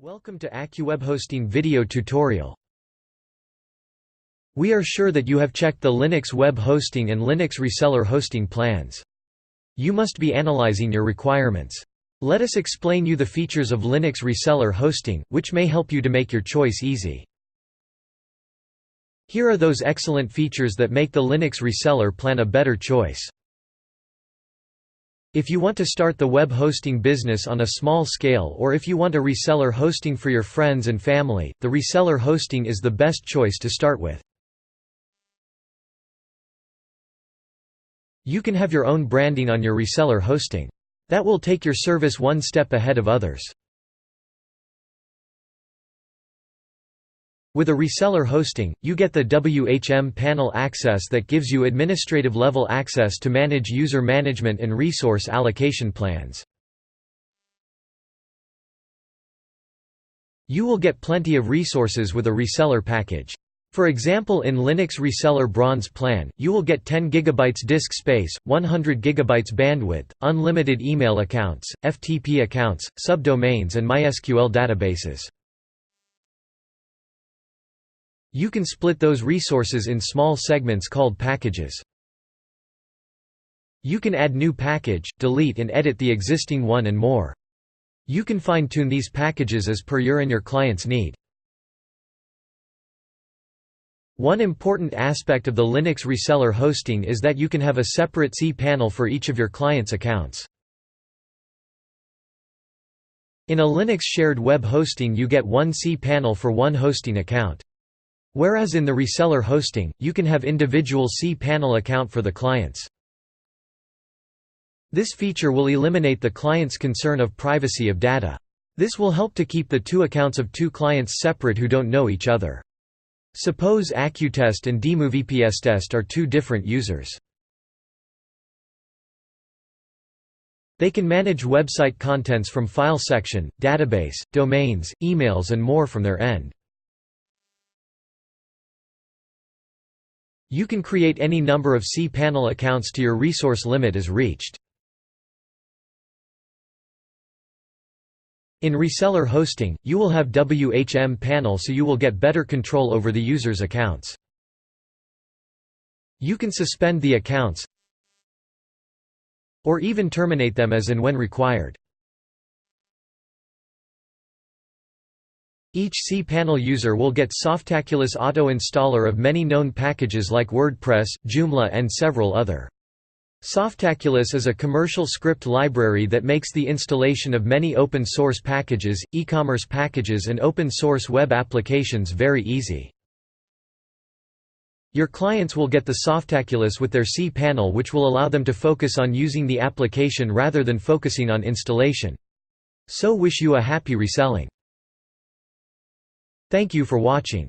Welcome to AccuWeb Hosting video tutorial. We are sure that you have checked the Linux web hosting and Linux reseller hosting plans. You must be analyzing your requirements. Let us explain you the features of Linux reseller hosting, which may help you to make your choice easy. Here are those excellent features that make the Linux reseller plan a better choice. If you want to start the web hosting business on a small scale, or if you want a reseller hosting for your friends and family, the reseller hosting is the best choice to start with. You can have your own branding on your reseller hosting. That will take your service one step ahead of others. With a reseller hosting, you get the cPanel access that gives you administrative-level access to manage user management and resource allocation plans. You will get plenty of resources with a reseller package. For example, in Linux Reseller Bronze plan, you will get 10 GB disk space, 100 GB bandwidth, unlimited email accounts, FTP accounts, subdomains and MySQL databases. You can split those resources in small segments called packages. You can add new package, delete and edit the existing one and more. You can fine-tune these packages as per your and your client's need. One important aspect of the Linux reseller hosting is that you can have a separate cPanel for each of your client's accounts. In a Linux shared web hosting you get one cPanel for one hosting account. Whereas in the reseller hosting, you can have individual cPanel account for the clients. This feature will eliminate the client's concern of privacy of data. This will help to keep the two accounts of two clients separate who don't know each other. Suppose AccuTest and DemoVPSTest are two different users. They can manage website contents from file section, database, domains, emails and more from their end. You can create any number of cPanel accounts to your resource limit is reached. In reseller hosting, you will have cPanel, so you will get better control over the user's accounts. You can suspend the accounts or even terminate them as and when required. Each cPanel user will get Softaculous auto-installer of many known packages like WordPress, Joomla and several other. Softaculous is a commercial script library that makes the installation of many open-source packages, e-commerce packages and open-source web applications very easy. Your clients will get the Softaculous with their cPanel, which will allow them to focus on using the application rather than focusing on installation. So wish you a happy reselling. Thank you for watching.